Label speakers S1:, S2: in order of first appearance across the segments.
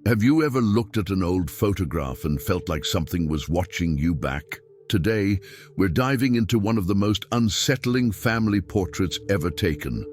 S1: Have you ever looked at an old photograph and felt like something was watching you back? Today, we're diving into one of the most unsettling family portraits ever taken.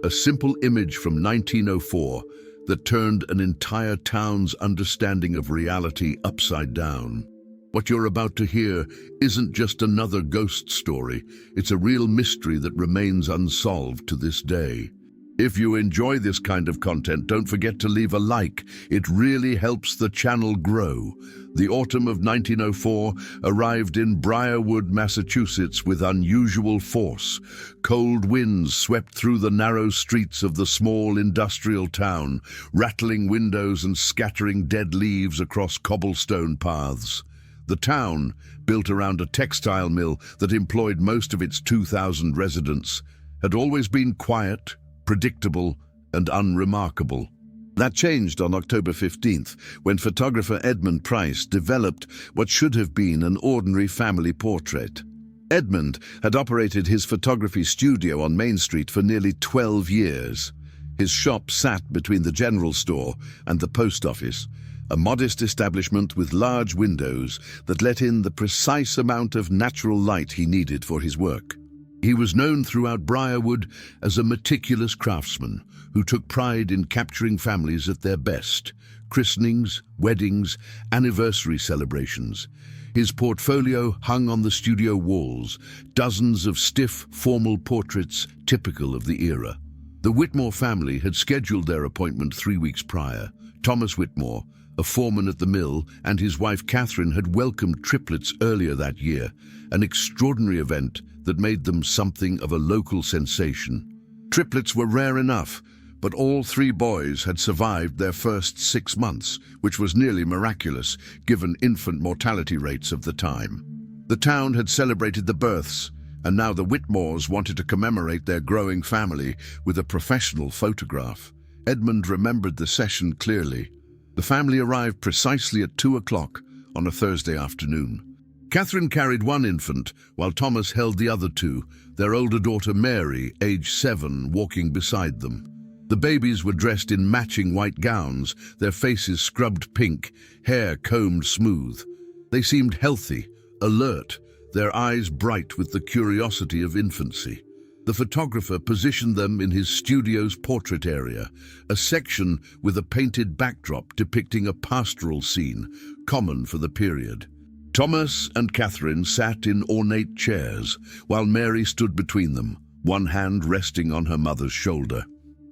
S1: A simple image from 1904 that turned an entire town's understanding of reality upside down. What you're about to hear isn't just another ghost story, it's a real mystery that remains unsolved to this day. If you enjoy this kind of content, don't forget to leave a like. It really helps the channel grow. The autumn of 1904 arrived in Briarwood, Massachusetts with unusual force. Cold winds swept through the narrow streets of the small industrial town, rattling windows and scattering dead leaves across cobblestone paths. The town, built around a textile mill that employed most of its 2,000 residents, had always been quiet, predictable, and unremarkable. That changed on October 15th, when photographer Edmund Price developed what should have been an ordinary family portrait. Edmund had operated his photography studio on Main Street for nearly 12 years. His shop sat between the general store and the post office, a modest establishment with large windows that let in the precise amount of natural light he needed for his work. He was known throughout Briarwood as a meticulous craftsman who took pride in capturing families at their best: christenings, weddings, anniversary celebrations. His portfolio hung on the studio walls, dozens of stiff, formal portraits typical of the era. The Whitmore family had scheduled their appointment 3 weeks prior. Thomas Whitmore, a foreman at the mill, and his wife Catherine had welcomed triplets earlier that year, an extraordinary event that made them something of a local sensation. Triplets were rare enough, but all 3 boys had survived their first 6 months, which was nearly miraculous given infant mortality rates of the time. The town had celebrated the births, and now the Whitmores wanted to commemorate their growing family with a professional photograph. Edmund remembered the session clearly. The family arrived precisely at 2 o'clock on a Thursday afternoon. Catherine carried 1 infant, while Thomas held the other 2, their older daughter Mary, age 7, walking beside them. The babies were dressed in matching white gowns, their faces scrubbed pink, hair combed smooth. They seemed healthy, alert, their eyes bright with the curiosity of infancy. The photographer positioned them in his studio's portrait area, a section with a painted backdrop depicting a pastoral scene, common for the period. Thomas and Catherine sat in ornate chairs, while Mary stood between them, one hand resting on her mother's shoulder.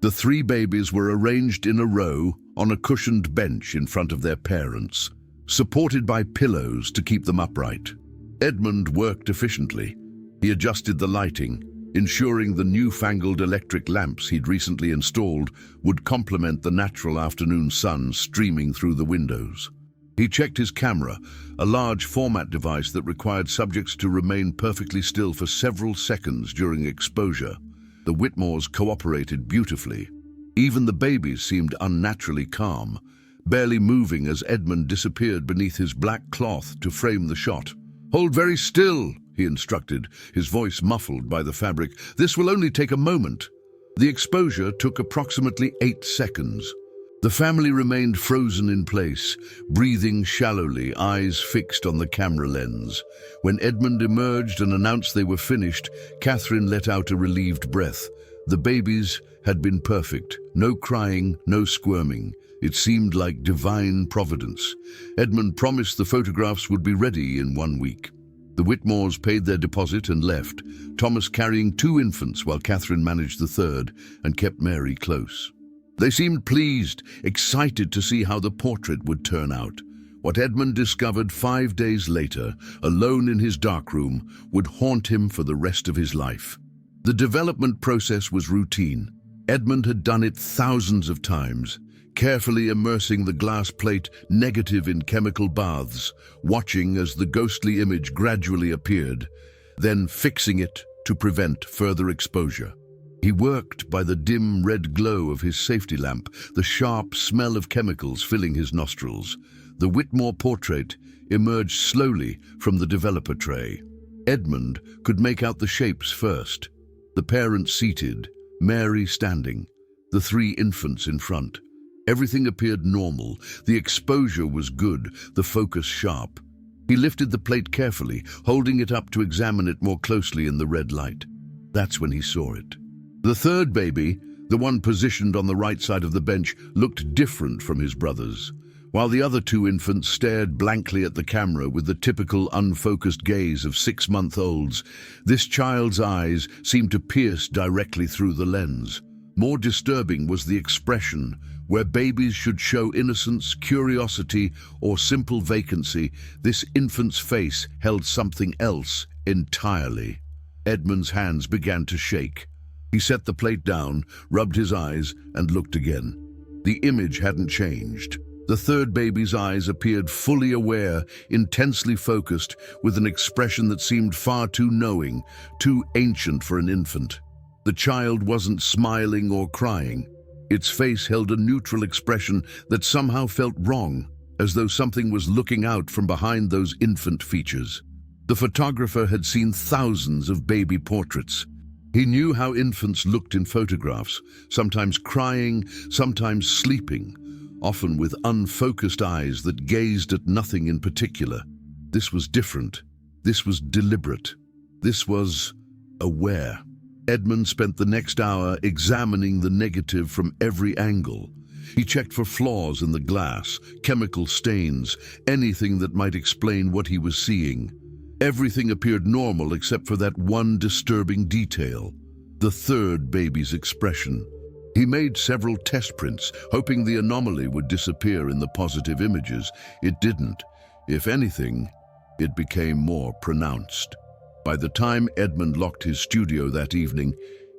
S1: The 3 babies were arranged in a row on a cushioned bench in front of their parents, supported by pillows to keep them upright. Edmund worked efficiently. He adjusted the lighting, ensuring the newfangled electric lamps he'd recently installed would complement the natural afternoon sun streaming through the windows. He checked his camera, a large format device that required subjects to remain perfectly still for several seconds during exposure. The Whitmores cooperated beautifully. Even the babies seemed unnaturally calm, barely moving as Edmund disappeared beneath his black cloth to frame the shot. "Hold very still," he instructed, his voice muffled by the fabric. "This will only take a moment." The exposure took approximately 8 seconds. The family remained frozen in place, breathing shallowly, eyes fixed on the camera lens. When Edmund emerged and announced they were finished, Catherine let out a relieved breath. The babies had been perfect. No crying, no squirming. It seemed like divine providence. Edmund promised the photographs would be ready in 1 week. The Whitmores paid their deposit and left, Thomas carrying 2 infants while Catherine managed the 3rd and kept Mary close. They seemed pleased, excited to see how the portrait would turn out. What Edmund discovered 5 days later, alone in his darkroom, would haunt him for the rest of his life. The development process was routine. Edmund had done it thousands of times, carefully immersing the glass plate negative in chemical baths, watching as the ghostly image gradually appeared, then fixing it to prevent further exposure. He worked by the dim red glow of his safety lamp, the sharp smell of chemicals filling his nostrils. The Whitmore portrait emerged slowly from the developer tray. Edmund could make out the shapes first. The parents seated, Mary standing, the 3 infants in front. Everything appeared normal. The exposure was good, the focus sharp. He lifted the plate carefully, holding it up to examine it more closely in the red light. That's when he saw it. The third baby, the one positioned on the right side of the bench, looked different from his brothers. While the other two infants stared blankly at the camera with the typical unfocused gaze of 6-month-olds, this child's eyes seemed to pierce directly through the lens. More disturbing was the expression. Where babies should show innocence, curiosity, or simple vacancy, this infant's face held something else entirely. Edmund's hands began to shake. He set the plate down, rubbed his eyes, and looked again. The image hadn't changed. The third baby's eyes appeared fully aware, intensely focused, with an expression that seemed far too knowing, too ancient for an infant. The child wasn't smiling or crying. Its face held a neutral expression that somehow felt wrong, as though something was looking out from behind those infant features. The photographer had seen thousands of baby portraits. He knew how infants looked in photographs, sometimes crying, sometimes sleeping, often with unfocused eyes that gazed at nothing in particular. This was different. This was deliberate. This was aware. Edmund spent the next hour examining the negative from every angle. He checked for flaws in the glass, chemical stains, anything that might explain what he was seeing. Everything appeared normal except for that one disturbing detail, the third baby's expression. He made several test prints, hoping the anomaly would disappear in the positive images. It didn't. If anything, it became more pronounced. By the time Edmund locked his studio that evening,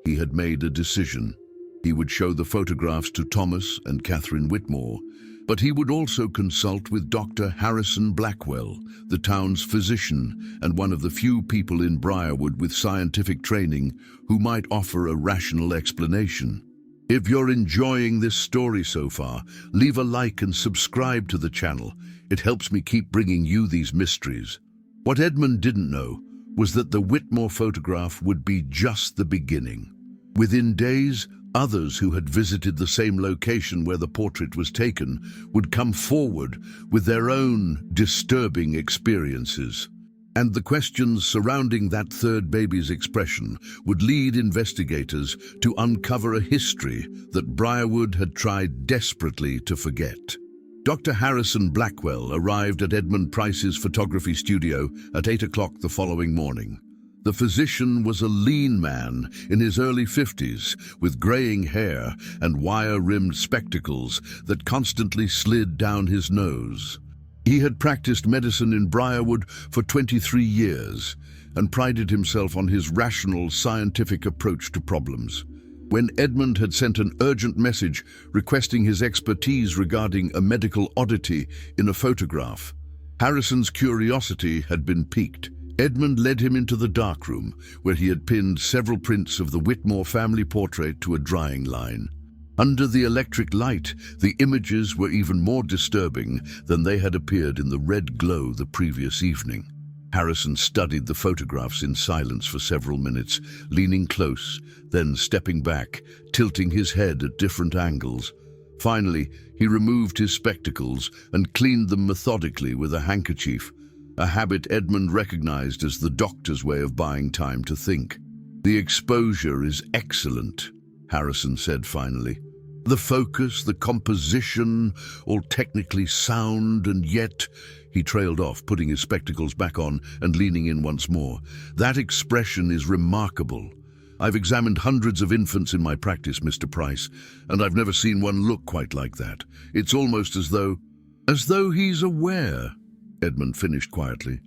S1: he had made a decision. He would show the photographs to Thomas and Catherine Whitmore, but he would also consult with Dr. Harrison Blackwell, the town's physician and one of the few people in Briarwood with scientific training who might offer a rational explanation. If you're enjoying this story so far, leave a like and subscribe to the channel. It helps me keep bringing you these mysteries. What Edmund didn't know was that the Whitmore photograph would be just the beginning. Within days, others who had visited the same location where the portrait was taken would come forward with their own disturbing experiences. And the questions surrounding that third baby's expression would lead investigators to uncover a history that Briarwood had tried desperately to forget. Dr. Harrison Blackwell arrived at Edmund Price's photography studio at 8 o'clock the following morning. The physician was a lean man in his early 50s with graying hair and wire-rimmed spectacles that constantly slid down his nose. He had practiced medicine in Briarwood for 23 years and prided himself on his rational, scientific approach to problems. When Edmund had sent an urgent message requesting his expertise regarding a medical oddity in a photograph, Harrison's curiosity had been piqued. Edmund led him into the darkroom, where he had pinned several prints of the Whitmore family portrait to a drying line. Under the electric light, the images were even more disturbing than they had appeared in the red glow the previous evening. Harrison studied the photographs in silence for several minutes, leaning close, then stepping back, tilting his head at different angles. Finally, he removed his spectacles and cleaned them methodically with a handkerchief, a habit Edmund recognized as the doctor's way of buying time to think. "The exposure is excellent," Harrison said finally. "The focus, the composition, all technically sound, and yet—" He trailed off, putting his spectacles back on and leaning in once more. "That expression is remarkable. I've examined hundreds of infants in my practice, Mr. Price, and I've never seen one look quite like that. It's almost as though he's aware," Edmund finished quietly.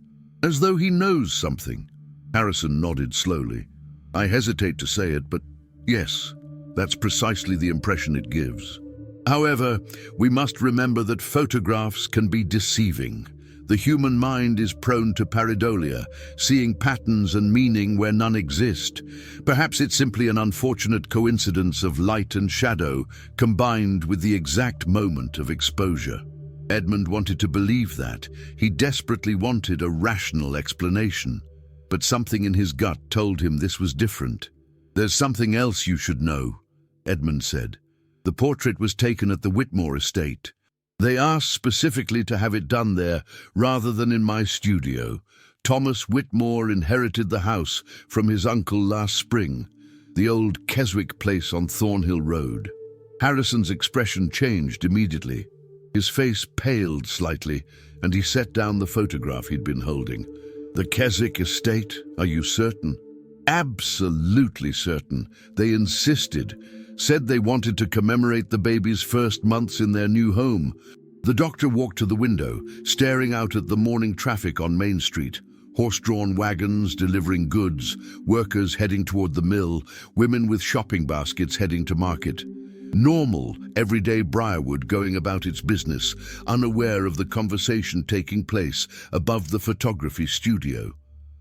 S1: "As though he knows something." Harrison nodded slowly. "I hesitate to say it, but yes, that's precisely the impression it gives. However, we must remember that photographs can be deceiving. The human mind is prone to pareidolia, seeing patterns and meaning where none exist. Perhaps it's simply an unfortunate coincidence of light and shadow combined with the exact moment of exposure." Edmund wanted to believe that. He desperately wanted a rational explanation. But something in his gut told him this was different. "There's something else you should know," Edmund said. The portrait was taken at the Whitmore estate. They asked specifically to have it done there rather than in my studio. Thomas Whitmore inherited the house from his uncle last spring, the old Keswick place on Thornhill Road. Harrison's expression changed immediately. His face paled slightly, and he set down the photograph he'd been holding. The Keswick estate, are you certain? Absolutely certain. They insisted, said they wanted to commemorate the baby's first months in their new home. The doctor walked to the window, staring out at the morning traffic on Main Street. Horse-drawn wagons delivering goods, workers heading toward the mill, women with shopping baskets heading to market. Normal, everyday Briarwood going about its business, unaware of the conversation taking place above the photography studio.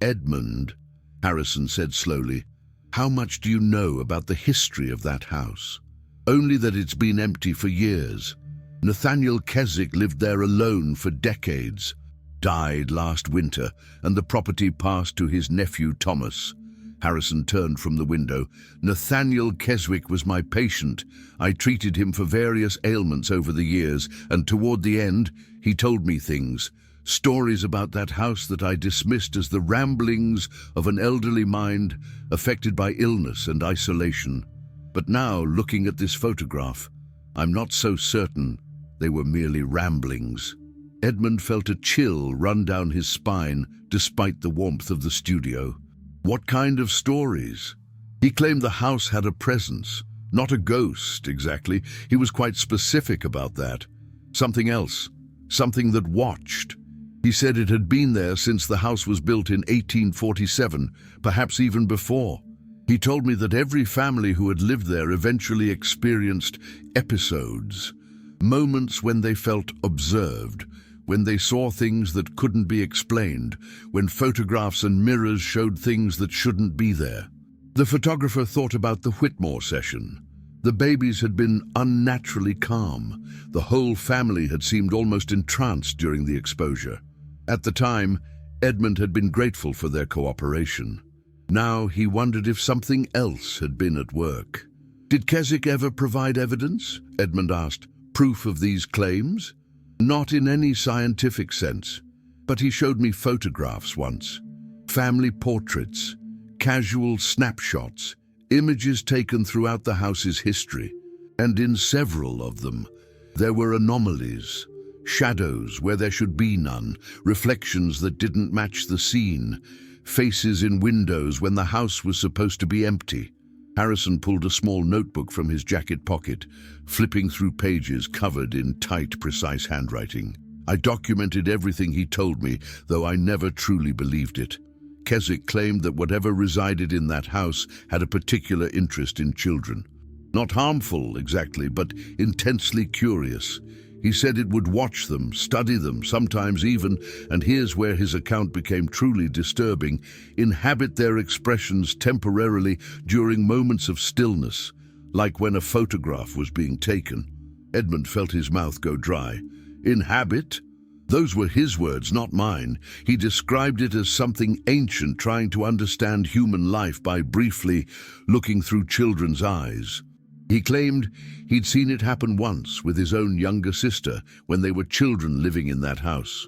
S1: "Edmund," Harrison said slowly, "how much do you know about the history of that house?" "Only that it's been empty for years. Nathaniel Keswick lived there alone for decades. Died last winter, and the property passed to his nephew Thomas." Harrison turned from the window. "Nathaniel Keswick was my patient. I treated him for various ailments over the years, and toward the end, he told me things. Stories about that house that I dismissed as the ramblings of an elderly mind affected by illness and isolation. But now, looking at this photograph, I'm not so certain they were merely ramblings." Edmund felt a chill run down his spine despite the warmth of the studio. What kind of stories? He claimed the house had a presence, not a ghost exactly. He was quite specific about that. Something else, something that watched. He said it had been there since the house was built in 1847, perhaps even before. He told me that every family who had lived there eventually experienced episodes, moments when they felt observed, when they saw things that couldn't be explained, when photographs and mirrors showed things that shouldn't be there. The photographer thought about the Whitmore session. The babies had been unnaturally calm. The whole family had seemed almost entranced during the exposure. At the time, Edmund had been grateful for their cooperation. Now he wondered if something else had been at work. "Did Keswick ever provide evidence?" Edmund asked. "Proof of these claims?" "Not in any scientific sense, but he showed me photographs once. Family portraits, casual snapshots, images taken throughout the house's history. And in several of them, there were anomalies, shadows where there should be none, reflections that didn't match the scene, faces in windows when the house was supposed to be empty." Harrison pulled a small notebook from his jacket pocket, flipping through pages covered in tight, precise handwriting. "I documented everything he told me, though I never truly believed it. Keswick claimed that whatever resided in that house had a particular interest in children. Not harmful, exactly, but intensely curious. He said it would watch them, study them, sometimes even, and here's where his account became truly disturbing, inhabit their expressions temporarily during moments of stillness, like when a photograph was being taken." Edmund felt his mouth go dry. "Inhabit?" Those were his words, not mine. He described it as something ancient trying to understand human life by briefly looking through children's eyes. He claimed he'd seen it happen once with his own younger sister when they were children living in that house.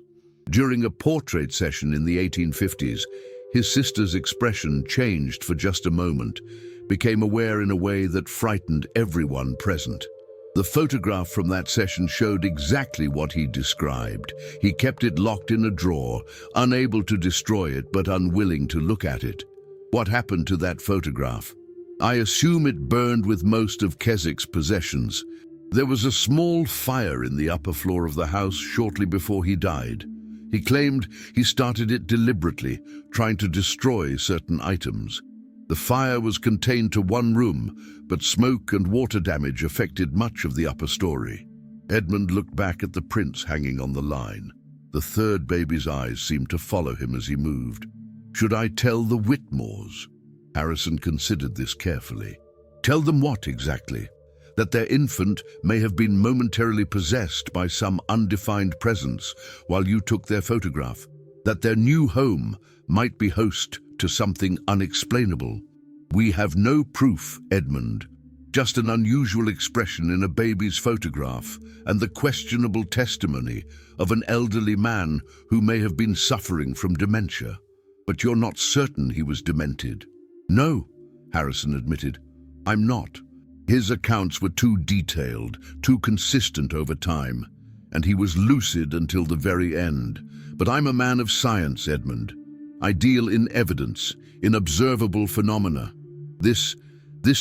S1: During a portrait session in the 1850s, his sister's expression changed for just a moment, became aware in a way that frightened everyone present. The photograph from that session showed exactly what he described. He kept it locked in a drawer, unable to destroy it but unwilling to look at it. What happened to that photograph? "I assume it burned with most of Keswick's possessions. There was a small fire in the upper floor of the house shortly before he died. He claimed he started it deliberately, trying to destroy certain items. The fire was contained to one room, but smoke and water damage affected much of the upper story." Edmund looked back at the prints hanging on the line. The third baby's eyes seemed to follow him as he moved. "Should I tell the Whitmores?" Harrison considered this carefully. "Tell them what exactly? That their infant may have been momentarily possessed by some undefined presence while you took their photograph? That their new home might be host to something unexplainable? We have no proof, Edmund. just an unusual expression in a baby's photograph and the questionable testimony of an elderly man who may have been suffering from dementia. But you're not certain he was demented? No, Harrison admitted. I'm not. His accounts were too detailed, too consistent over time, and he was lucid until the very end. But I'm a man of science, Edmund. I deal in evidence, in observable phenomena. This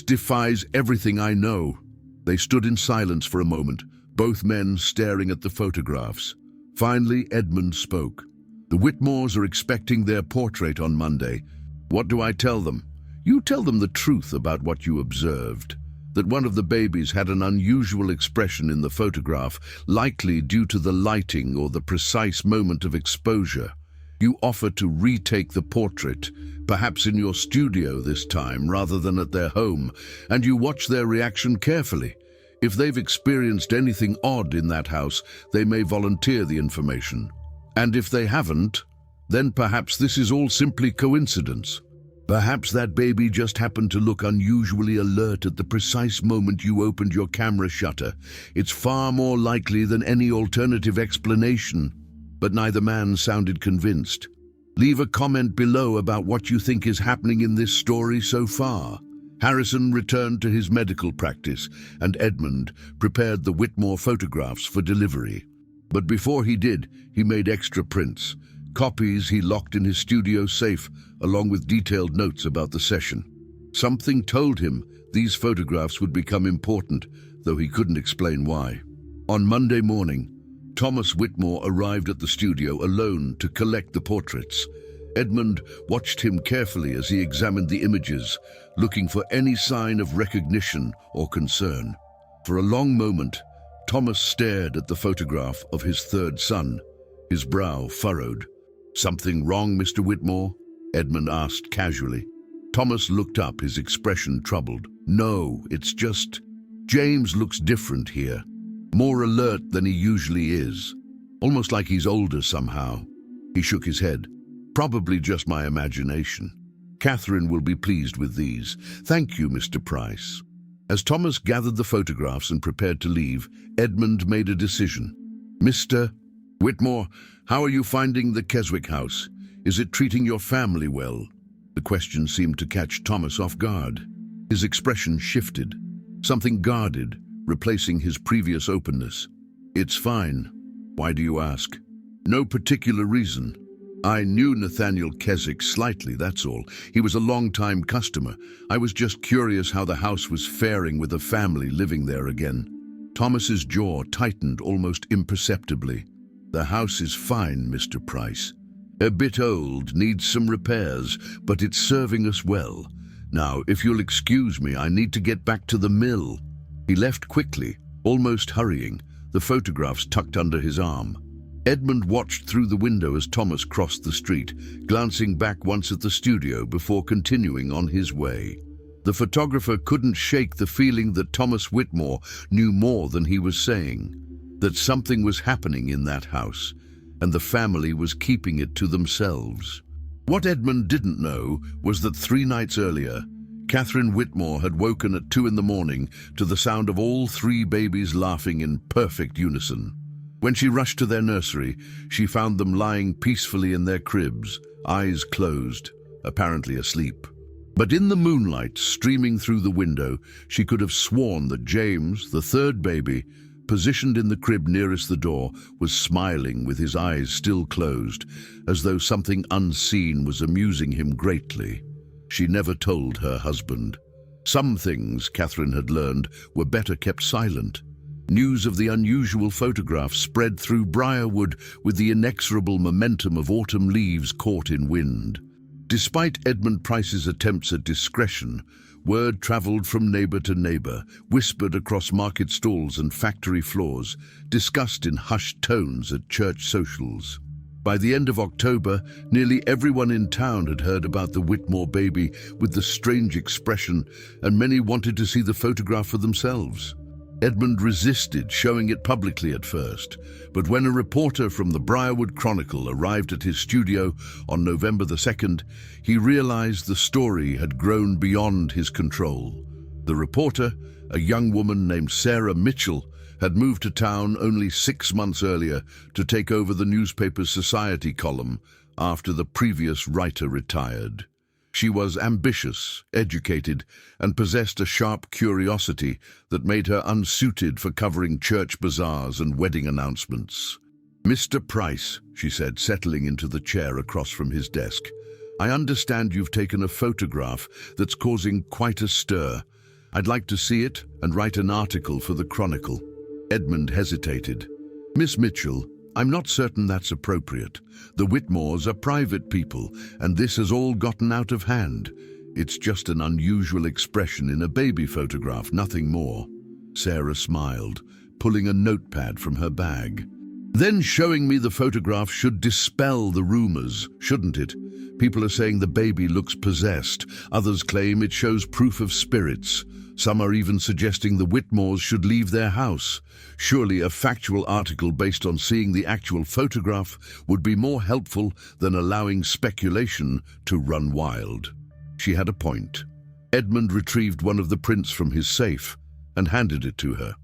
S1: defies everything I know. They stood in silence for a moment, both men staring at the photographs. Finally, Edmund spoke. The Whitmores are expecting their portrait on Monday. What do I tell them? You tell them the truth about what you observed. That one of the babies had an unusual expression in the photograph, likely due to the lighting or the precise moment of exposure. You offer to retake the portrait, perhaps in your studio this time rather than at their home, and you watch their reaction carefully. If they've experienced anything odd in that house, they may volunteer the information. And if they haven't, then perhaps this is all simply coincidence. Perhaps that baby just happened to look unusually alert at the precise moment you opened your camera shutter. It's far more likely than any alternative explanation. But neither man sounded convinced. Leave a comment below about what you think is happening in this story so far. Harrison returned to his medical practice, and Edmund prepared the Whitmore photographs for delivery. But before he did, he made extra prints. Copies he locked in his studio safe, along with detailed notes about the session. Something told him these photographs would become important, though he couldn't explain why. On Monday morning, Thomas Whitmore arrived at the studio alone to collect the portraits. Edmund watched him carefully as he examined the images, looking for any sign of recognition or concern. For a long moment, Thomas stared at the photograph of his third son, his brow furrowed. "Something wrong, Mr. Whitmore?" Edmund asked casually. Thomas looked up, his expression troubled. "No, it's just... James looks different here. More alert than he usually is. Almost like he's older somehow." He shook his head. "Probably just my imagination. Catherine will be pleased with these. Thank you, Mr. Price." As Thomas gathered the photographs and prepared to leave, Edmund made a decision. "Mr. Whitmore, how are you finding the Keswick house? Is it treating your family well?" The question seemed to catch Thomas off guard. His expression shifted, something guarded, replacing his previous openness. "It's fine. Why do you ask?" "No particular reason. I knew Nathaniel Keswick slightly, that's all. He was a long-time customer. I was just curious how the house was faring with the family living there again." Thomas's jaw tightened almost imperceptibly. "The house is fine, Mr. Price. A bit old, needs some repairs, but it's serving us well. Now, if you'll excuse me, I need to get back to the mill." He left quickly, almost hurrying, the photographs tucked under his arm. Edmund watched through the window as Thomas crossed the street, glancing back once at the studio before continuing on his way. The photographer couldn't shake the feeling that Thomas Whitmore knew more than he was saying, that something was happening in that house, and the family was keeping it to themselves. What Edmund didn't know was that 3 nights earlier, Catherine Whitmore had woken at 2 in the morning to the sound of all 3 babies laughing in perfect unison. When she rushed to their nursery, she found them lying peacefully in their cribs, eyes closed, apparently asleep. But in the moonlight streaming through the window, she could have sworn that James, the 3rd baby, positioned in the crib nearest the door, was smiling with his eyes still closed, as though something unseen was amusing him greatly. She never told her husband. Some things, Catherine had learned, were better kept silent. News of the unusual photograph spread through Briarwood with the inexorable momentum of autumn leaves caught in wind. Despite Edmund Price's attempts at discretion, word travelled from neighbour to neighbour, whispered across market stalls and factory floors, discussed in hushed tones at church socials. By the end of October, nearly everyone in town had heard about the Whitmore baby with the strange expression, and many wanted to see the photograph for themselves. Edmund resisted showing it publicly at first, but when a reporter from the Briarwood Chronicle arrived at his studio on November the 2nd, he realized the story had grown beyond his control. The reporter, A young woman named Sarah Mitchell had moved to town only 6 months earlier to take over the newspaper's society column after the previous writer retired. She was ambitious, educated, and possessed a sharp curiosity that made her unsuited for covering church bazaars and wedding announcements. "Mr. Price," she said, settling into the chair across from his desk, "I understand you've taken a photograph that's causing quite a stir. I'd like to see it and write an article for the Chronicle." Edmund hesitated. "Miss Mitchell, I'm not certain that's appropriate. The Whitmores are private people, and this has all gotten out of hand. It's just an unusual expression in a baby photograph, nothing more." Sarah smiled, pulling a notepad from her bag. "Then showing me the photograph should dispel the rumors, shouldn't it? People are saying the baby looks possessed. Others claim it shows proof of spirits. Some are even suggesting the Whitmores should leave their house. Surely a factual article based on seeing the actual photograph would be more helpful than allowing speculation to run wild." She had a point. Edmund retrieved one of the prints from his safe and handed it to her.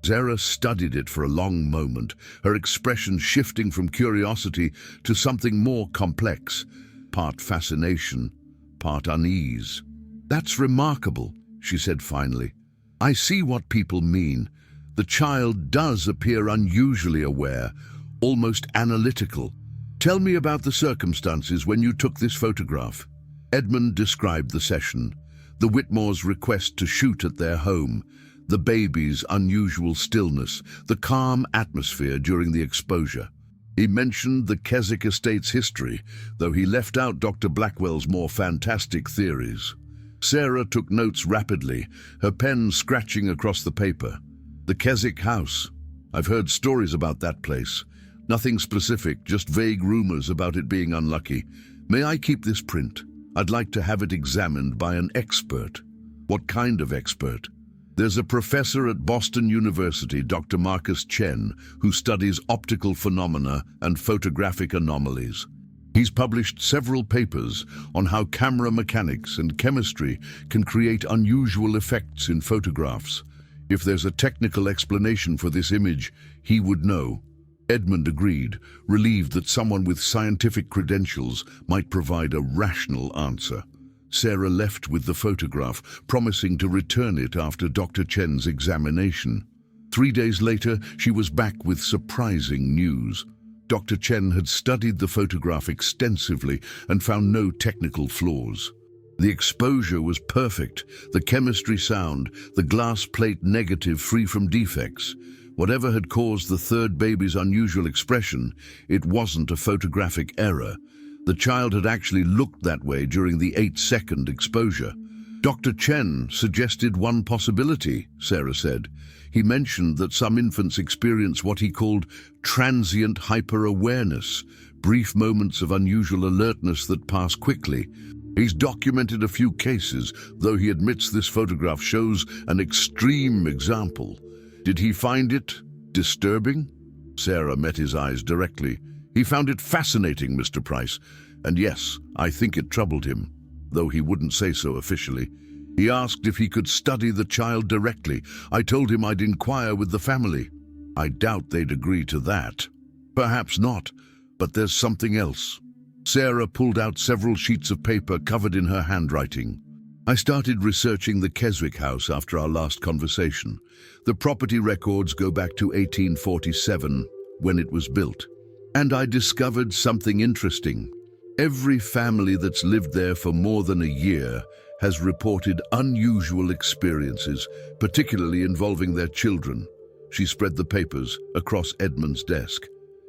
S1: Sarah studied it for a long moment, her expression shifting from curiosity to something more complex, part fascination, part unease. "That's remarkable," she said finally. "I see what people mean. The child does appear unusually aware, almost analytical. Tell me about the circumstances when you took this photograph." Edmund described the session, the Whitmores' request to shoot at their home, the baby's unusual stillness, the calm atmosphere during the exposure. He mentioned the Keswick estate's history, though he left out Dr. Blackwell's more fantastic theories. Sarah took notes rapidly, her pen scratching across the paper. "The Keswick house. I've heard stories about that place. Nothing specific, just vague rumors about it being unlucky. May I keep this print? I'd like to have it examined by an expert." "What kind of expert?" "There's a professor at Boston University, Dr. Marcus Chen, who studies optical phenomena and photographic anomalies. He's published several papers on how camera mechanics and chemistry can create unusual effects in photographs. If there's a technical explanation for this image, he would know." Edmund agreed, relieved that someone with scientific credentials might provide a rational answer. Sarah left with the photograph, promising to return it after Dr. Chen's examination. 3 days later, she was back with surprising news. Dr. Chen had studied the photograph extensively and found no technical flaws. The exposure was perfect, the chemistry sound, the glass plate negative free from defects. Whatever had caused the third baby's unusual expression, it wasn't a photographic error. The child had actually looked that way during the 8-second exposure. "Dr. Chen suggested one possibility," Sarah said. "He mentioned that some infants experience what he called transient hyper-awareness, brief moments of unusual alertness that pass quickly. He's documented a few cases, though he admits this photograph shows an extreme example. Did he find it disturbing?" Sarah met his eyes directly. "He found it fascinating, Mr. Price, and yes, I think it troubled him, though he wouldn't say so officially. He asked if he could study the child directly. I told him I'd inquire with the family. I doubt they'd agree to that." "Perhaps not, but there's something else." Sarah pulled out several sheets of paper covered in her handwriting. "I started researching the Keswick house after our last conversation. The property records go back to 1847, when it was built. And I discovered something interesting. Every family that's lived there for more than a year has reported unusual experiences, particularly involving their children." She spread the papers across Edmund's desk.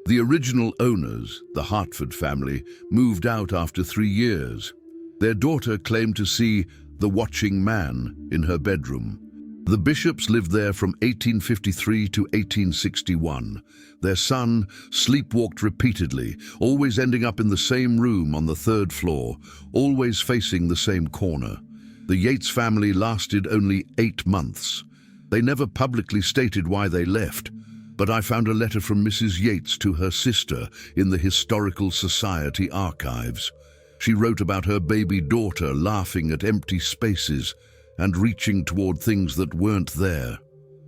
S1: "The original owners, the Hartford family, moved out after 3 years. Their daughter claimed to see the watching man in her bedroom. The Bishops lived there from 1853 to 1861. Their son sleepwalked repeatedly, always ending up in the same room on the 3rd floor, always facing the same corner. The Yates family lasted only 8 months. They never publicly stated why they left, but I found a letter from Mrs. Yates to her sister in the Historical Society archives. She wrote about her baby daughter laughing at empty spaces and reaching toward things that weren't there.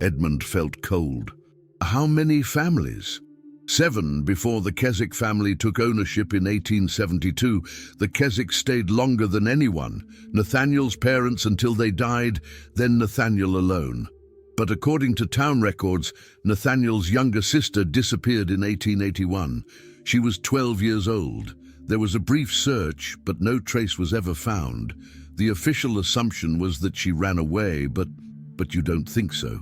S1: Edmund felt cold. How many families? 7 before the Keswick family took ownership in 1872. The Keswicks stayed longer than anyone, Nathaniel's parents until they died, then Nathaniel alone. But according to town records, Nathaniel's younger sister disappeared in 1881. She was 12 years old. There was a brief search, but no trace was ever found. The official assumption was that she ran away, but you don't think so.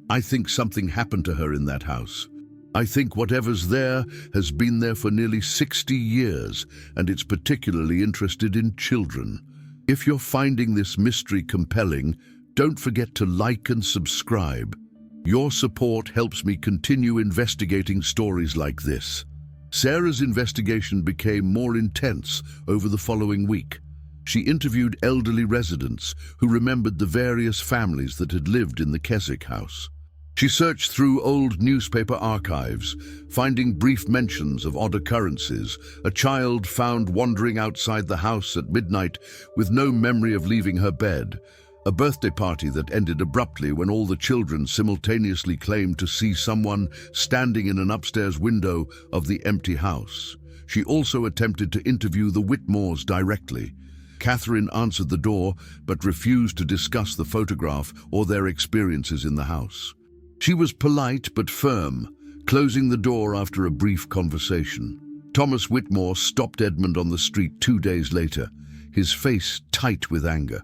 S1: I think something happened to her in that house. I think whatever's there has been there for nearly 60 years, and it's particularly interested in children. If you're finding this mystery compelling, don't forget to like and subscribe. Your support helps me continue investigating stories like this. Sarah's investigation became more intense over the following week. She interviewed elderly residents who remembered the various families that had lived in the Keswick house. She searched through old newspaper archives, finding brief mentions of odd occurrences: a child found wandering outside the house at midnight with no memory of leaving her bed, a birthday party that ended abruptly when all the children simultaneously claimed to see someone standing in an upstairs window of the empty house. She also attempted to interview the Whitmores directly. Catherine answered the door but refused to discuss the photograph or their experiences in the house. She was polite but firm, closing the door after a brief conversation. Thomas Whitmore stopped Edmund on the street 2 days later, his face tight with anger.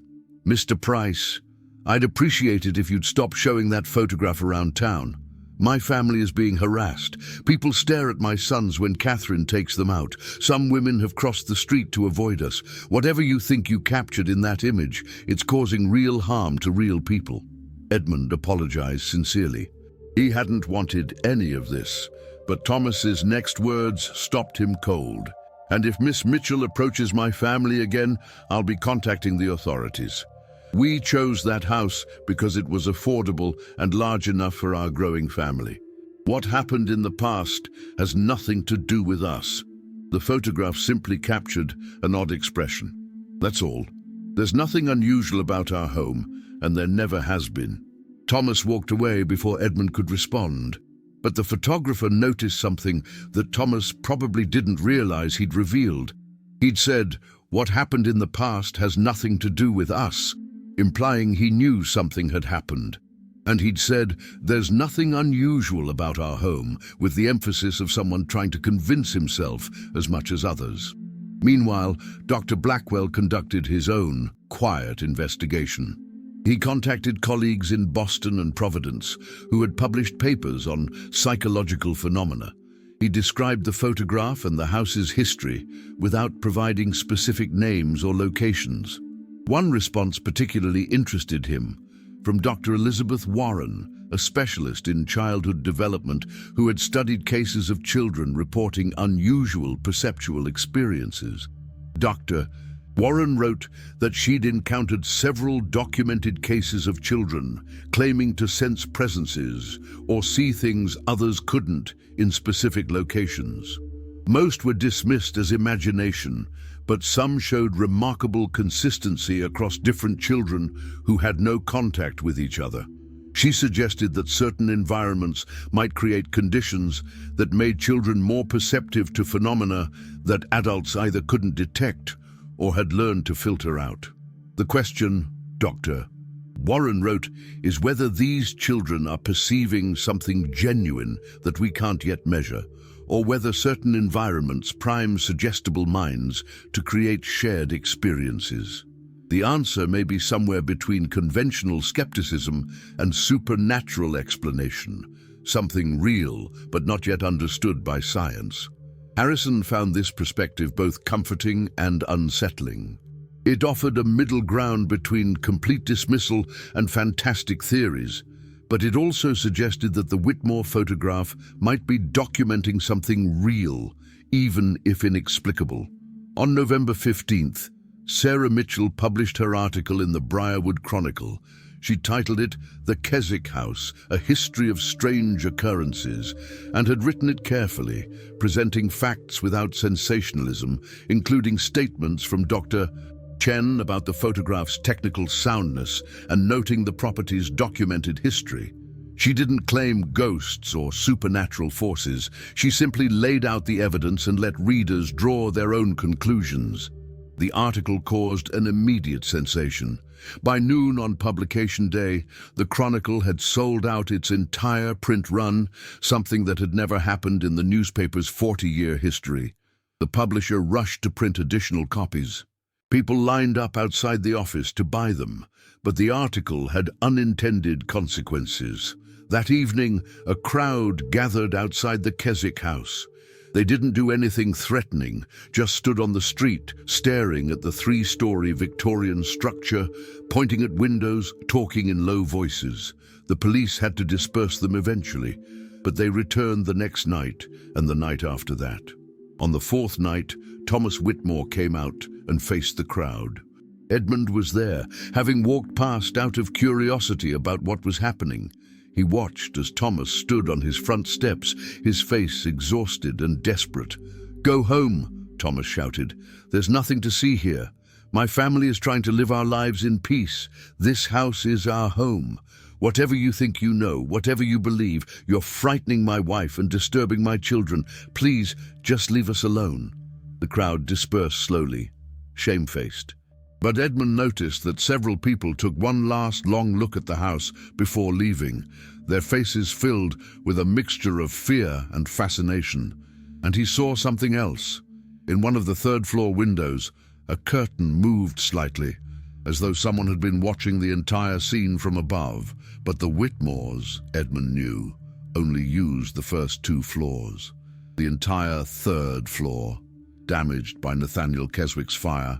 S1: "Mr. Price, I'd appreciate it if you'd stop showing that photograph around town. My family is being harassed. People stare at my sons when Catherine takes them out. Some women have crossed the street to avoid us. Whatever you think you captured in that image, it's causing real harm to real people." Edmund apologized sincerely. He hadn't wanted any of this, but Thomas's next words stopped him cold. "And if Miss Mitchell approaches my family again, I'll be contacting the authorities. We chose that house because it was affordable and large enough for our growing family. What happened in the past has nothing to do with us. The photograph simply captured an odd expression. That's all. There's nothing unusual about our home, and there never has been." Thomas walked away before Edmund could respond. But the photographer noticed something that Thomas probably didn't realize he'd revealed. He'd said, "What happened in the past has nothing to do with us," implying he knew something had happened. And he'd said, "There's nothing unusual about our home," with the emphasis of someone trying to convince himself as much as others. Meanwhile, Dr. Blackwell conducted his own quiet investigation. He contacted colleagues in Boston and Providence who had published papers on psychological phenomena. He described the photograph and the house's history without providing specific names or locations. One response particularly interested him, from Dr. Elizabeth Warren, a specialist in childhood development who had studied cases of children reporting unusual perceptual experiences. Dr. Warren wrote that she'd encountered several documented cases of children claiming to sense presences or see things others couldn't in specific locations. Most were dismissed as imagination, but some showed remarkable consistency across different children who had no contact with each other. She suggested that certain environments might create conditions that made children more perceptive to phenomena that adults either couldn't detect or had learned to filter out. The question, Dr. Warren wrote, is whether these children are perceiving something genuine that we can't yet measure, or whether certain environments prime suggestible minds to create shared experiences. The answer may be somewhere between conventional skepticism and supernatural explanation, something real but not yet understood by science. Harrison found this perspective both comforting and unsettling. It offered a middle ground between complete dismissal and fantastic theories, but it also suggested that the Whitmore photograph might be documenting something real, even if inexplicable. On November 15th, Sarah Mitchell published her article in the Briarwood Chronicle. She titled it "The Keswick House, A History of Strange Occurrences," and had written it carefully, presenting facts without sensationalism, including statements from Dr. Chen about the photograph's technical soundness and noting the property's documented history. She didn't claim ghosts or supernatural forces. She simply laid out the evidence and let readers draw their own conclusions. The article caused an immediate sensation. By noon on publication day, the Chronicle had sold out its entire print run, something that had never happened in the newspaper's 40-year history. The publisher rushed to print additional copies. People lined up outside the office to buy them, but the article had unintended consequences. That evening, a crowd gathered outside the Keswick house. They didn't do anything threatening, just stood on the street, staring at the 3-story Victorian structure, pointing at windows, talking in low voices. The police had to disperse them eventually, but they returned the next night and the night after that. On the 4th night, Thomas Whitmore came out and faced the crowd. Edmund was there, having walked past out of curiosity about what was happening. He watched as Thomas stood on his front steps, his face exhausted and desperate. "Go home," Thomas shouted. "There's nothing to see here. My family is trying to live our lives in peace. This house is our home. Whatever you think you know, whatever you believe, you're frightening my wife and disturbing my children. Please, just leave us alone." The crowd dispersed slowly, shamefaced. But Edmund noticed that several people took one last long look at the house before leaving, their faces filled with a mixture of fear and fascination. And he saw something else. In one of the 3rd-floor windows, a curtain moved slightly, as though someone had been watching the entire scene from above. But the Whitmores, Edmund knew, only used the first 2 floors. The entire 3rd floor, damaged by Nathaniel Keswick's fire,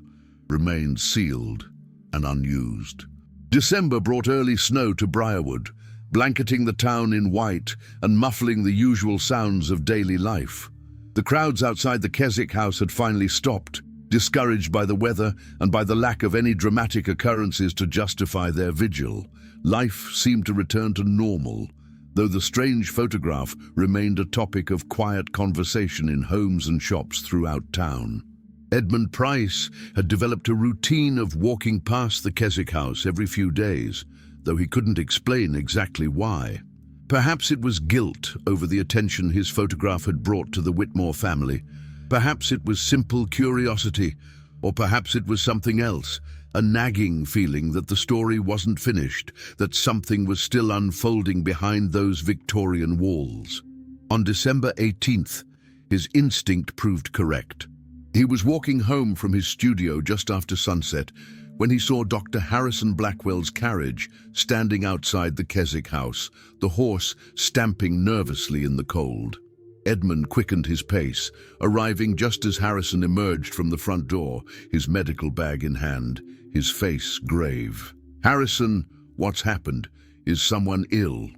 S1: remained sealed and unused. December brought early snow to Briarwood, blanketing the town in white and muffling the usual sounds of daily life. The crowds outside the Keswick house had finally stopped, discouraged by the weather and by the lack of any dramatic occurrences to justify their vigil. Life seemed to return to normal, though the strange photograph remained a topic of quiet conversation in homes and shops throughout town. Edmund Price had developed a routine of walking past the Keswick house every few days, though he couldn't explain exactly why. Perhaps it was guilt over the attention his photograph had brought to the Whitmore family. Perhaps it was simple curiosity, or perhaps it was something else, a nagging feeling that the story wasn't finished, that something was still unfolding behind those Victorian walls. On December 18th, his instinct proved correct. He was walking home from his studio just after sunset when he saw Dr. Harrison Blackwell's carriage standing outside the Keswick house, the horse stamping nervously in the cold. Edmund quickened his pace, arriving just as Harrison emerged from the front door, his medical bag in hand, his face grave. "Harrison, what's happened? Is someone ill?"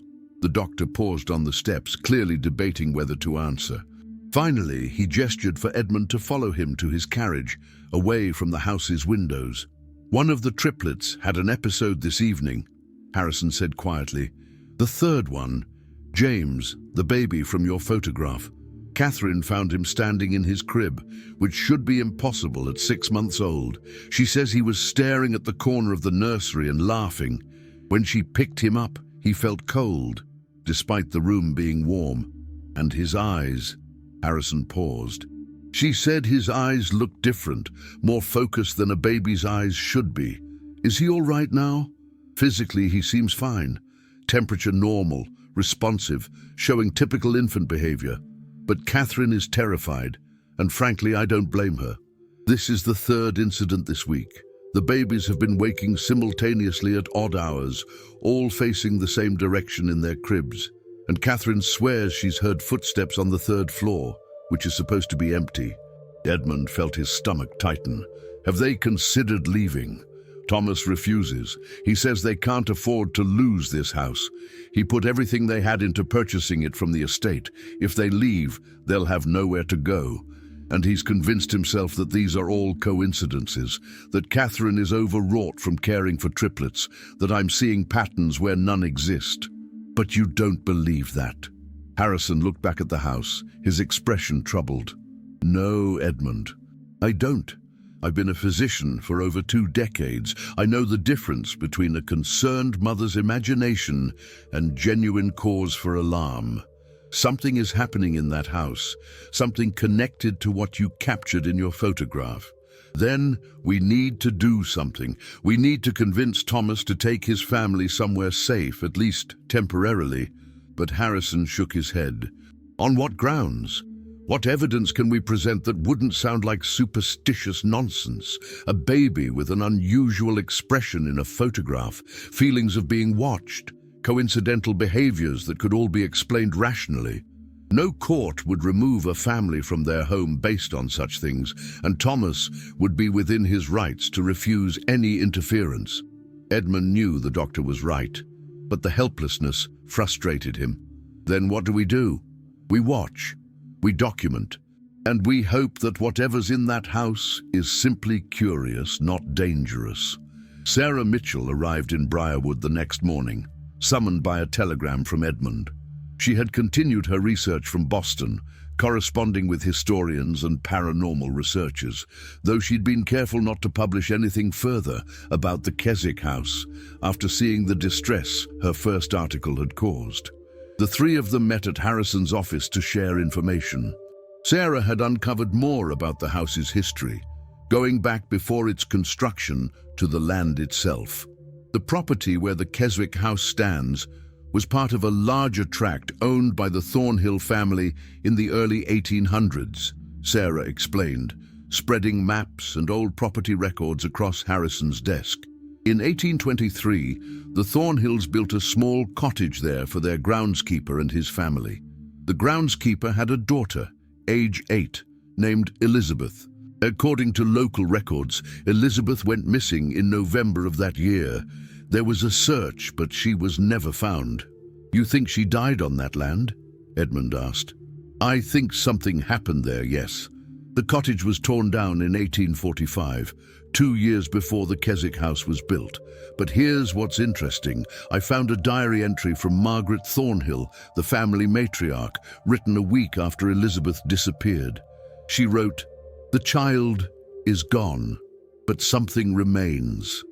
S1: The doctor paused on the steps, clearly debating whether to answer. Finally, he gestured for Edmund to follow him to his carriage, away from the house's windows. "One of the triplets had an episode this evening," Harrison said quietly. "The 3rd one, James, the baby from your photograph. Catherine found him standing in his crib, which should be impossible at 6 months old. She says he was staring at the corner of the nursery and laughing. When she picked him up, he felt cold, despite the room being warm. And his eyes..." Harrison paused. "She said his eyes looked different, more focused than a baby's eyes should be. Is he all right now?" "Physically, he seems fine. Temperature normal, responsive, showing typical infant behavior. But Catherine is terrified, and frankly, I don't blame her. This is the 3rd incident this week. The babies have been waking simultaneously at odd hours, all facing the same direction in their cribs. And Catherine swears she's heard footsteps on the 3rd floor, which is supposed to be empty." Edmund felt his stomach tighten. "Have they considered leaving?" Thomas refuses. He says they can't afford to lose this house. He put everything they had into purchasing it from the estate. If they leave, they'll have nowhere to go. And he's convinced himself that these are all coincidences, that Catherine is overwrought from caring for triplets, that I'm seeing patterns where none exist. "But you don't believe that?" Harrison looked back at the house, his expression troubled. "No, Edmund, I don't. I've been a physician for over 2 decades. I know the difference between a concerned mother's imagination and genuine cause for alarm. Something is happening in that house, something connected to what you captured in your photograph. Then we need to do something. We need to convince Thomas to take his family somewhere safe, at least temporarily. But Harrison shook his head. On what grounds? What evidence can we present that wouldn't sound like superstitious nonsense? A baby with an unusual expression in a photograph, feelings of being watched, coincidental behaviors that could all be explained rationally. No court would remove a family from their home based on such things, and Thomas would be within his rights to refuse any interference. Edmund knew the doctor was right, but the helplessness frustrated him. Then what do? We watch, we document, and we hope that whatever's in that house is simply curious, not dangerous. Sarah Mitchell arrived in Briarwood the next morning, summoned by a telegram from Edmund. She had continued her research from Boston, corresponding with historians and paranormal researchers, though she'd been careful not to publish anything further about the Keswick house after seeing the distress her first article had caused. The three of them met at Harrison's office to share information. Sarah had uncovered more about the house's history, going back before its construction to the land itself. The property where the Keswick house stands was part of a larger tract owned by the Thornhill family in the early 1800s, Sarah explained, spreading maps and old property records across Harrison's desk. In 1823, the Thornhills built a small cottage there for their groundskeeper and his family. The groundskeeper had a daughter, age 8, named Elizabeth. According to local records, Elizabeth went missing in November of that year. There was a search, but she was never found. You think she died on that land? Edmund asked. I think something happened there, yes. The cottage was torn down in 1845, 2 years before the Keswick house was built. But here's what's interesting. I found a diary entry from Margaret Thornhill, the family matriarch, written a week after Elizabeth disappeared. She wrote, "The child is gone, but something remains.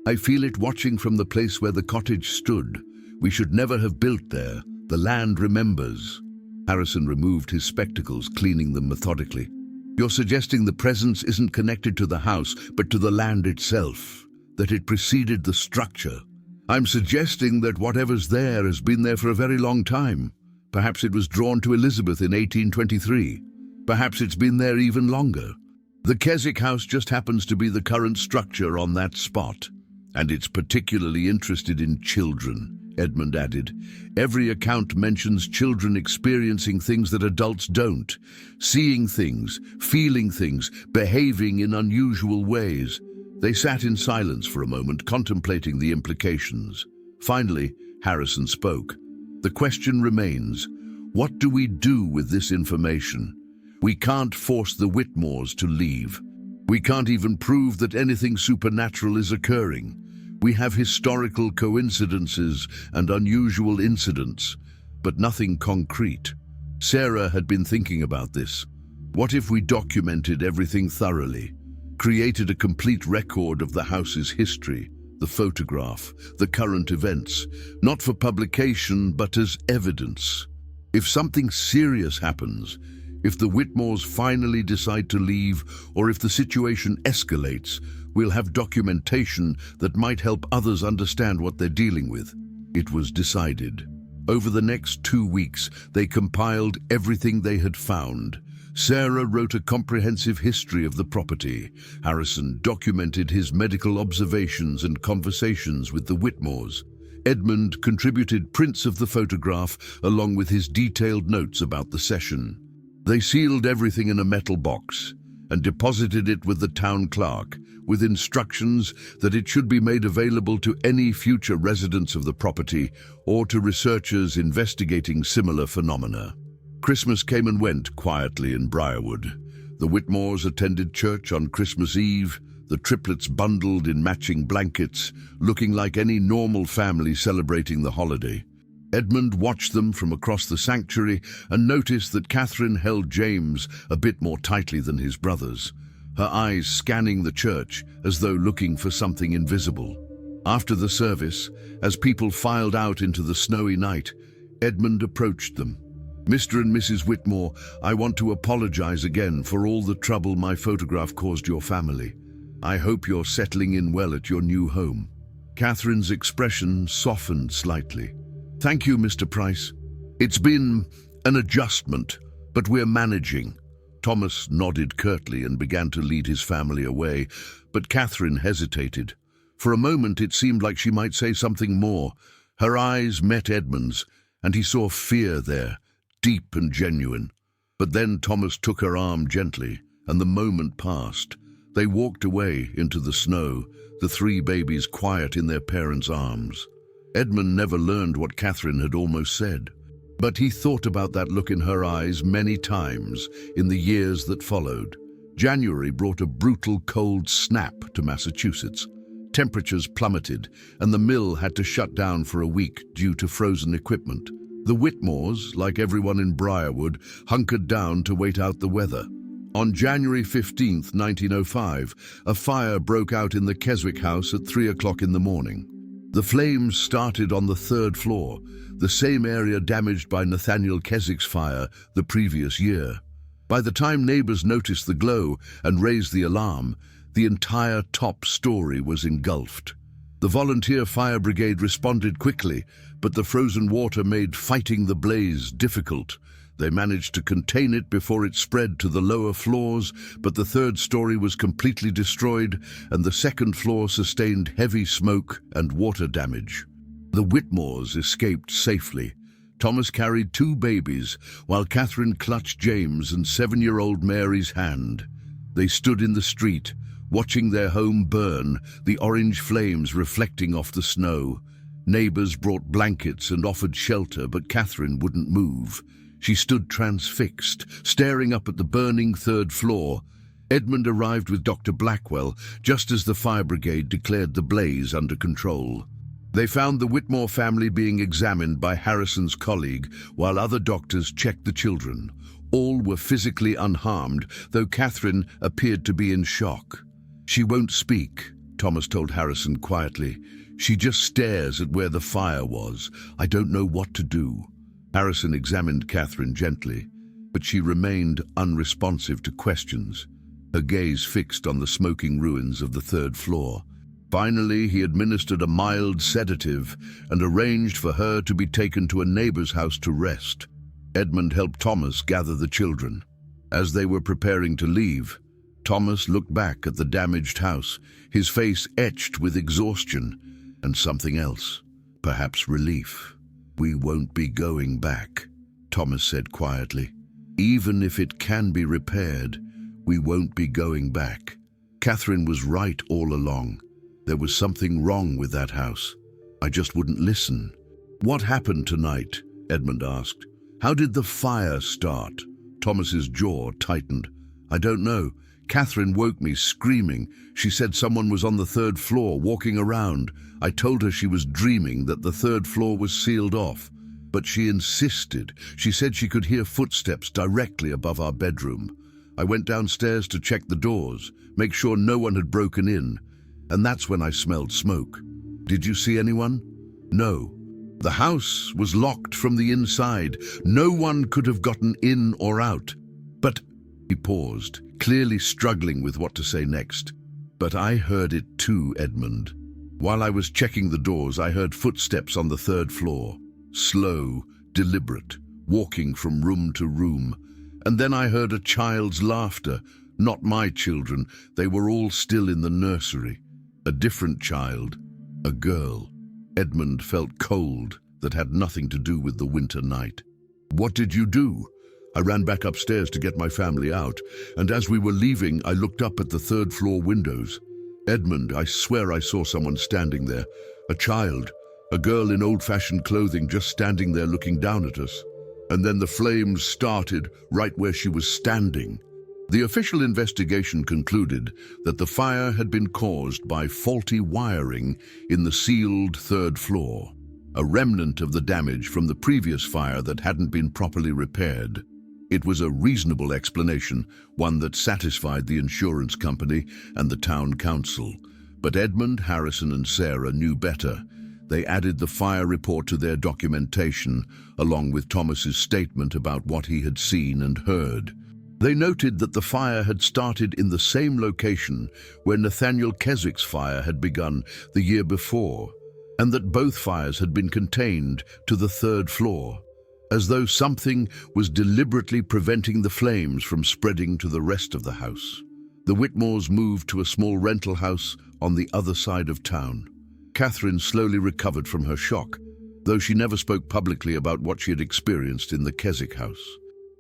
S1: I feel it watching from the place where the cottage stood. We should never have built there. The land remembers." Harrison removed his spectacles, cleaning them methodically. You're suggesting the presence isn't connected to the house, but to the land itself, that it preceded the structure. I'm suggesting that whatever's there has been there for a very long time. Perhaps it was drawn to Elizabeth in 1823. Perhaps it's been there even longer. The Keswick house just happens to be the current structure on that spot. And it's particularly interested in children, Edmund added. Every account mentions children experiencing things that adults don't, seeing things, feeling things, behaving in unusual ways. They sat in silence for a moment, contemplating the implications. Finally, Harrison spoke. The question remains, what do we do with this information? We can't force the Whitmores to leave. We can't even prove that anything supernatural is occurring. We have historical coincidences and unusual incidents, but nothing concrete. Sarah had been thinking about this. What if we documented everything thoroughly, created a complete record of the house's history, the photograph, the current events, not for publication but as evidence? If something serious happens, if the Whitmores finally decide to leave, or if the situation escalates, we'll have documentation that might help others understand what they're dealing with. It was decided. Over the next 2 weeks, they compiled everything they had found. Sarah wrote a comprehensive history of the property. Harrison documented his medical observations and conversations with the Whitmores. Edmund contributed prints of the photograph along with his detailed notes about the session. They sealed everything in a metal box and deposited it with the town clerk, with instructions that it should be made available to any future residents of the property or to researchers investigating similar phenomena. Christmas came and went quietly in Briarwood. The Whitmores attended church on Christmas Eve, the triplets bundled in matching blankets, looking like any normal family celebrating the holiday. Edmund watched them from across the sanctuary and noticed that Catherine held James a bit more tightly than his brothers. her eyes scanning the church as though looking for something invisible. After the service, as people filed out into the snowy night, Edmund approached them. "Mr. and Mrs. Whitmore, I want to apologize again for all the trouble my photograph caused your family. I hope you're settling in well at your new home." Catherine's expression softened slightly. "Thank you, Mr. Price. It's been an adjustment, but we're managing." Thomas nodded curtly and began to lead his family away, but Catherine hesitated. For a moment it seemed like she might say something more. Her eyes met Edmund's, and he saw fear there, deep and genuine. But then Thomas took her arm gently, and the moment passed. They walked away into the snow, the three babies quiet in their parents' arms. Edmund never learned what Catherine had almost said, but he thought about that look in her eyes many times in the years that followed. January brought a brutal cold snap to Massachusetts. Temperatures plummeted, and the mill had to shut down for a week due to frozen equipment. The Whitmores, like everyone in Briarwood, hunkered down to wait out the weather. On January 15, 1905, a fire broke out in the Keswick house at 3 o'clock in the morning. The flames started on the third floor, the same area damaged by Nathaniel Keswick's fire the previous year. By the time neighbors noticed the glow and raised the alarm, the entire top story was engulfed. The volunteer fire brigade responded quickly, but the frozen water made fighting the blaze difficult. They managed to contain it before it spread to the lower floors, but the third story was completely destroyed, and the second floor sustained heavy smoke and water damage. The Whitmores escaped safely. Thomas carried 2 babies, while Catherine clutched James and 7-year-old Mary's hand. They stood in the street, watching their home burn, the orange flames reflecting off the snow. Neighbors brought blankets and offered shelter, but Catherine wouldn't move. She stood transfixed, staring up at the burning third floor. Edmund arrived with Dr. Blackwell just as the fire brigade declared the blaze under control. They found the Whitmore family being examined by Harrison's colleague, while other doctors checked the children. All were physically unharmed, though Catherine appeared to be in shock. "She won't speak," Thomas told Harrison quietly. "She just stares at where the fire was. I don't know what to do." Harrison examined Catherine gently, but she remained unresponsive to questions, her gaze fixed on the smoking ruins of the third floor. Finally, he administered a mild sedative and arranged for her to be taken to a neighbor's house to rest. Edmund helped Thomas gather the children. As they were preparing to leave, Thomas looked back at the damaged house, his face etched with exhaustion and something else, perhaps relief. "We won't be going back," Thomas said quietly. "Even if it can be repaired, we won't be going back." Catherine was right all along. There was something wrong with that house. I just wouldn't listen. "What happened tonight?" Edmund asked. "How did the fire start?" Thomas's jaw tightened. "I don't know. Catherine woke me screaming. She said someone was on the third floor walking around. I told her she was dreaming, that the third floor was sealed off. But she insisted. She said she could hear footsteps directly above our bedroom. I went downstairs to check the doors, make sure no one had broken in. And that's when I smelled smoke." "Did you see anyone?" "No. The house was locked from the inside. No one could have gotten in or out. But—" he paused, clearly struggling with what to say next. "But I heard it too, Edmund. While I was checking the doors, I heard footsteps on the third floor. Slow, deliberate, walking from room to room. And then I heard a child's laughter. Not my children. They were all still in the nursery. A different child. A girl." Edmund felt cold that had nothing to do with the winter night. "What did you do?" "I ran back upstairs to get my family out, and as we were leaving, I looked up at the third floor windows. Edmund, I swear I saw someone standing there. A child, a girl in old-fashioned clothing just standing there looking down at us. And then the flames started right where she was standing." The official investigation concluded that the fire had been caused by faulty wiring in the sealed third floor, a remnant of the damage from the previous fire that hadn't been properly repaired. It was a reasonable explanation, one that satisfied the insurance company and the town council. But Edmund, Harrison, and Sarah knew better. They added the fire report to their documentation, along with Thomas's statement about what he had seen and heard. They noted that the fire had started in the same location where Nathaniel Keswick's fire had begun the year before, and that both fires had been contained to the third floor, as though something was deliberately preventing the flames from spreading to the rest of the house. The Whitmores moved to a small rental house on the other side of town. Catherine slowly recovered from her shock, though she never spoke publicly about what she had experienced in the Keswick house.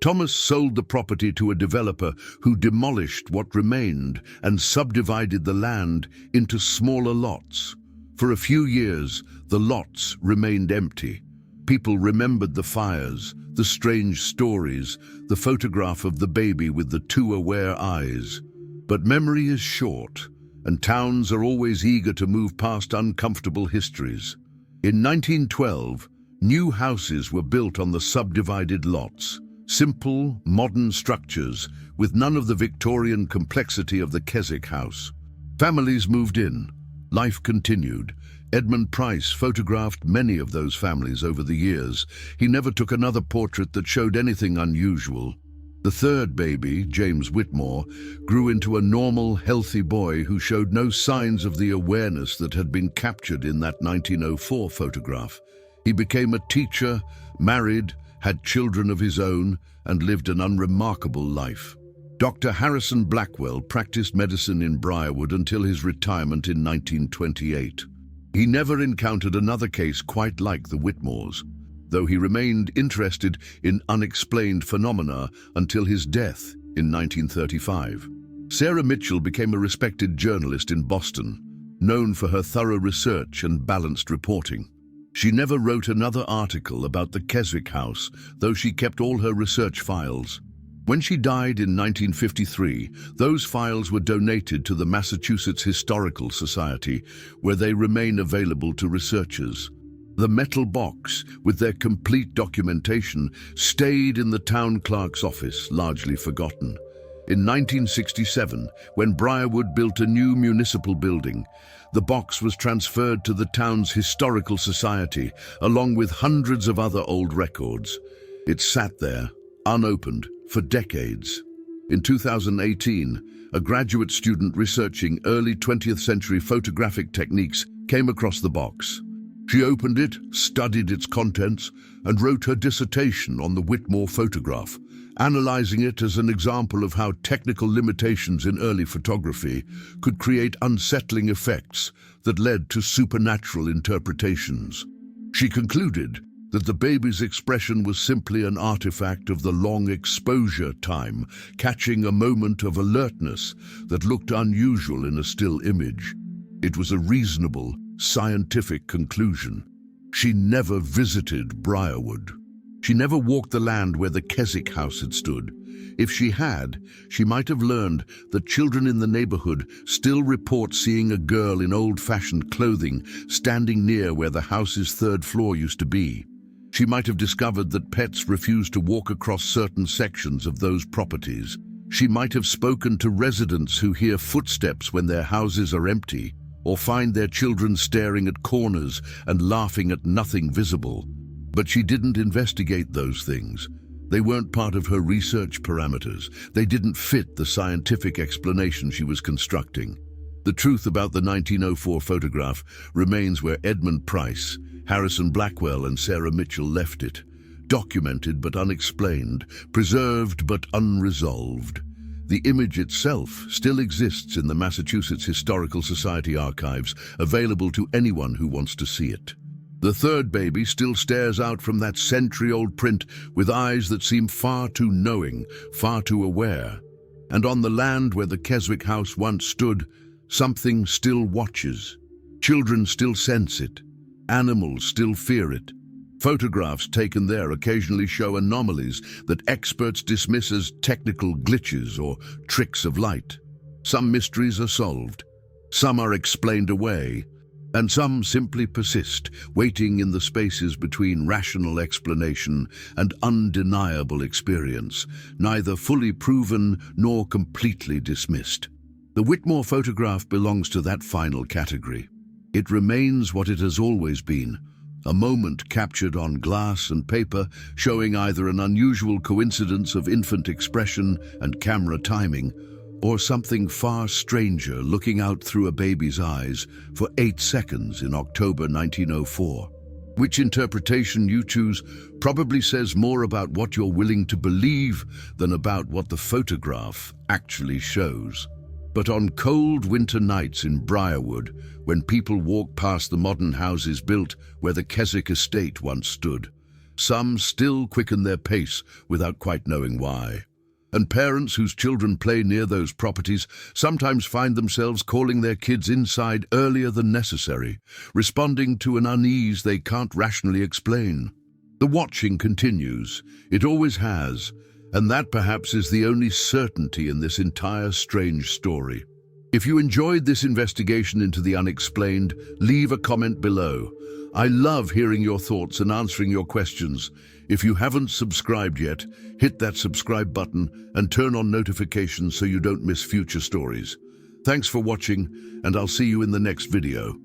S1: Thomas sold the property to a developer who demolished what remained and subdivided the land into smaller lots. For a few years, the lots remained empty. People remembered the fires, the strange stories, the photograph of the baby with the two aware eyes. But memory is short, and towns are always eager to move past uncomfortable histories. In 1912, new houses were built on the subdivided lots. Simple, modern structures with none of the Victorian complexity of the Keswick house. Families moved in. Life continued. Edmund Price photographed many of those families over the years. He never took another portrait that showed anything unusual. The third baby, James Whitmore, grew into a normal, healthy boy who showed no signs of the awareness that had been captured in that 1904 photograph. He became a teacher, married, had children of his own, and lived an unremarkable life. Dr. Harrison Blackwell practiced medicine in Briarwood until his retirement in 1928. He never encountered another case quite like the Whitmores, though he remained interested in unexplained phenomena until his death in 1935. Sarah Mitchell became a respected journalist in Boston, known for her thorough research and balanced reporting. She never wrote another article about the Keswick house, though she kept all her research files. When she died in 1953, those files were donated to the Massachusetts Historical Society, where they remain available to researchers. The metal box, with their complete documentation, stayed in the town clerk's office, largely forgotten. In 1967, when Briarwood built a new municipal building, the box was transferred to the town's Historical Society, along with hundreds of other old records. It sat there, unopened, for decades. In 2018, a graduate student researching early 20th century photographic techniques came across the box. She opened it, studied its contents, and wrote her dissertation on the Whitmore photograph, analyzing it as an example of how technical limitations in early photography could create unsettling effects that led to supernatural interpretations. She concluded that the baby's expression was simply an artifact of the long exposure time, catching a moment of alertness that looked unusual in a still image. It was a reasonable, scientific conclusion. She never visited Briarwood. She never walked the land where the Keswick house had stood. If she had, she might have learned that children in the neighborhood still report seeing a girl in old-fashioned clothing standing near where the house's third floor used to be. She might have discovered that pets refuse to walk across certain sections of those properties. She might have spoken to residents who hear footsteps when their houses are empty, or find their children staring at corners and laughing at nothing visible. But she didn't investigate those things. They weren't part of her research parameters. They didn't fit the scientific explanation she was constructing. The truth about the 1904 photograph remains where Edmund Price, Harrison Blackwell, and Sarah Mitchell left it, documented but unexplained, preserved but unresolved. The image itself still exists in the Massachusetts Historical Society archives, available to anyone who wants to see it. The third baby still stares out from that century-old print with eyes that seem far too knowing, far too aware. And on the land where the Keswick house once stood, something still watches. Children still sense it. Animals still fear it. Photographs taken there occasionally show anomalies that experts dismiss as technical glitches or tricks of light. Some mysteries are solved. Some are explained away. And some simply persist, waiting in the spaces between rational explanation and undeniable experience, neither fully proven nor completely dismissed. The Whitmore photograph belongs to that final category. It remains what it has always been, a moment captured on glass and paper, showing either an unusual coincidence of infant expression and camera timing, or something far stranger looking out through a baby's eyes for 8 seconds in October 1904. Which interpretation you choose probably says more about what you're willing to believe than about what the photograph actually shows. But on cold winter nights in Briarwood, when people walk past the modern houses built where the Keswick estate once stood, some still quicken their pace without quite knowing why. And parents whose children play near those properties sometimes find themselves calling their kids inside earlier than necessary, responding to an unease they can't rationally explain. The watching continues. It always has, and that perhaps is the only certainty in this entire strange story. If you enjoyed this investigation into the unexplained, leave a comment below. I love hearing your thoughts and answering your questions. If you haven't subscribed yet, hit that subscribe button and turn on notifications so you don't miss future stories. Thanks for watching, and I'll see you in the next video.